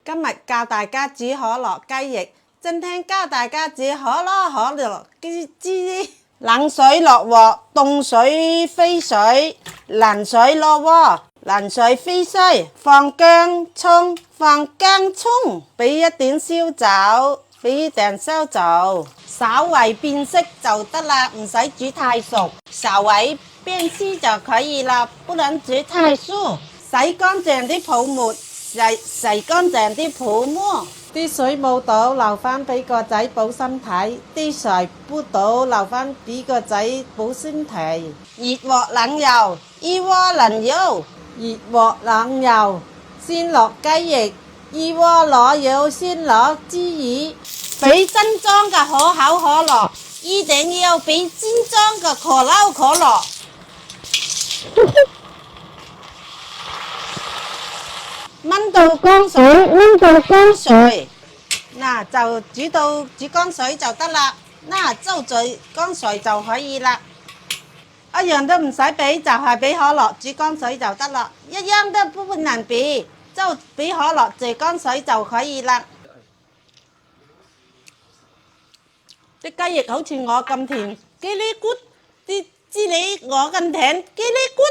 今日教大家煮可樂雞翼，今天教大家煮可樂雞。冷水落鑊，凍水飛水，冷水落鍋，冷水飛水，放薑葱，俾一點燒酒，稍微變色就得啦，唔使煮太熟，稍微變絲就可以啦，不能煮太熟。洗乾淨啲泡沫，洗乾淨啲泡沫，啲水冇倒留返俾個仔補身體，啲水不倒留返俾個仔補身體。熱鑊冷油，先落雞翼，熱鍋攞油先落雞翼，俾精裝嘅可口可樂，一定要俾精裝嘅可口可樂。燜到乾水，嗱就煮乾水就得啦，嗱就煮乾水就可以啦，一樣都唔使俾，就係俾可樂煮乾水就得啦，一樣都不能俾，就俾可樂煮乾水就可以啦。啲雞翼好似我咁甜，嘰哩咕；啲知你我咁甜，嘰哩咕。